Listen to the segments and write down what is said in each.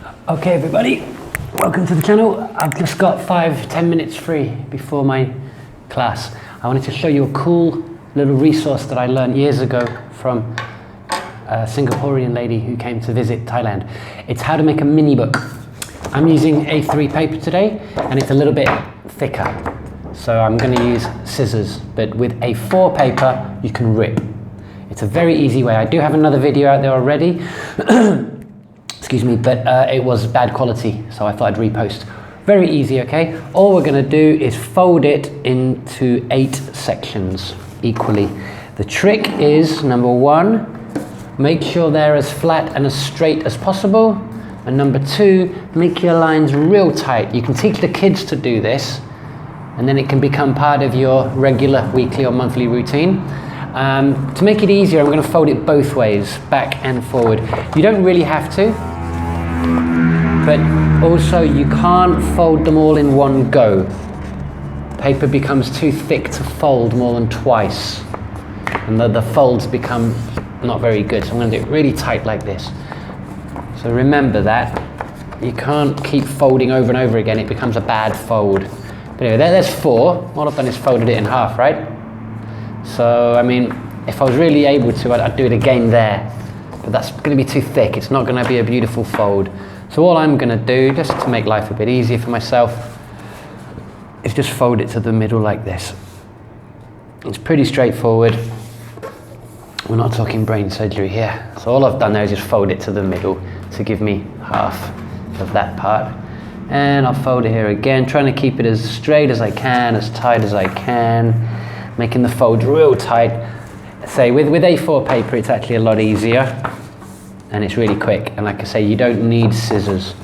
Okay everybody, welcome to the channel. I've just got 5-10 minutes free before my class. I wanted to show you a cool little resource that I learned years ago from a Singaporean lady who came to visit Thailand. It's how to make a mini book. I'm using A3 paper today and it's a little bit thicker. So I'm going to use scissors, but with A4 paper you can rip. It's a very easy way. I do have another video out there already. Excuse me, but it was bad quality, so I thought I'd repost. Very easy, okay? All we're gonna do is fold it into 8 sections equally. The trick is, number 1, make sure they're as flat and as straight as possible. And number 2, make your lines real tight. You can teach the kids to do this, and then it can become part of your regular weekly or monthly routine. To make it easier, I'm going to fold it both ways, back and forward. You don't really have to, but also you can't fold them all in one go. Paper becomes too thick to fold more than twice, and the folds become not very good. So I'm going to do it really tight like this. So remember that. You can't keep folding over and over again, it becomes a bad fold. But anyway, there's 4. All I've done is folded it in half, right? So, I mean, if I was really able to, I'd do it again there. But that's going to be too thick. It's not going to be a beautiful fold. So all I'm going to do, just to make life a bit easier for myself, is just fold it to the middle like this. It's pretty straightforward. We're not talking brain surgery here. So all I've done there is just fold it to the middle to give me half of that part. And I'll fold it here again, trying to keep it as straight as I can, as tight as I can. Making the folds real tight. Say with A4 paper it's actually a lot easier and it's really quick, and like I say, you don't need scissors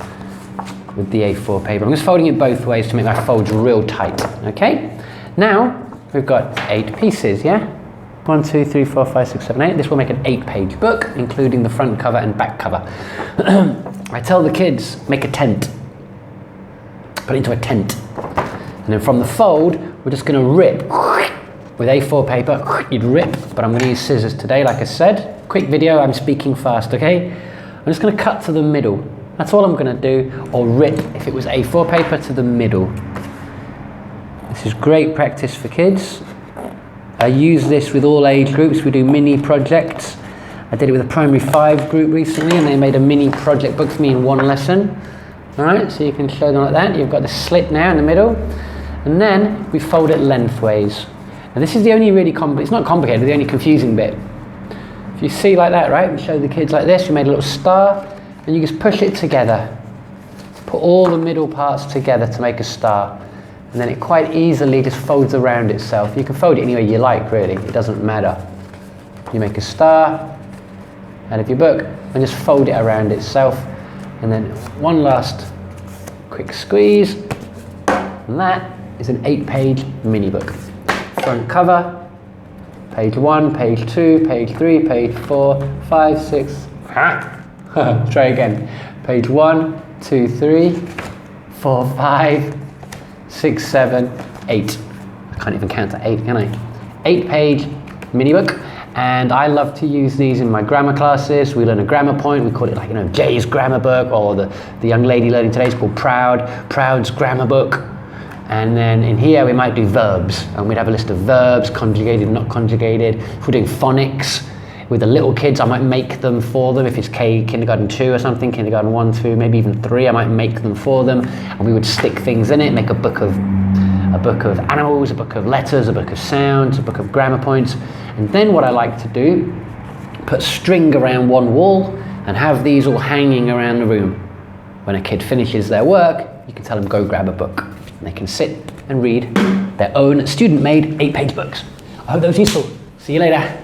with the A4 paper. I'm just folding it both ways to make my folds real tight. Okay, now we've got 8 pieces, yeah? 1, 2, 3, 4, 5, 6, 7, 8. This will make an 8-page book, including the front cover and back cover. I tell the kids, make a tent. Put it into a tent. And then from the fold, we're just going to rip. With A4 paper, you'd rip, but I'm going to use scissors today, like I said. Quick video, I'm speaking fast, okay? I'm just going to cut to the middle. That's all I'm going to do, or rip, if it was A4 paper, to the middle. This is great practice for kids. I use this with all age groups. We do mini projects. I did it with a primary 5 group recently, and they made a mini project book for me in 1 lesson. All right, so you can show them like that. You've got the slit now in the middle, and then we fold it lengthways. Now this is the only really it's not complicated, the only confusing bit. If you see like that, right, we show the kids like this, we made a little star, and you just push it together. Put all the middle parts together to make a star, and then it quite easily just folds around itself. You can fold it any way you like, really, it doesn't matter. You make a star out of your book, and just fold it around itself, and then one last quick squeeze, and that is an 8-page mini book. Front cover, page 1, page 2, page 3, page 4, 5, 6, try again, page 1, 2, 3, 4, 5, 6, 7, 8. I can't even count to 8, can I? 8-page mini book, and I love to use these in my grammar classes. We learn a grammar point, we call it, like, you know, Jay's grammar book, or the young lady learning today is called Proud's grammar book. And then in here we might do verbs, and we'd have a list of verbs, conjugated, not conjugated. If we're doing phonics with the little kids, I might make them for them. If it's kindergarten 2 or something, kindergarten 1, 2, maybe even 3, I might make them for them, and we would stick things in it, make a book of animals, a book of letters, a book of sounds, a book of grammar points. And then what I like to do, put string around one wall and have these all hanging around the room. When a kid finishes their work, you can tell them, go grab a book. And they can sit and read their own student-made 8-page books. I hope that was useful. See you later.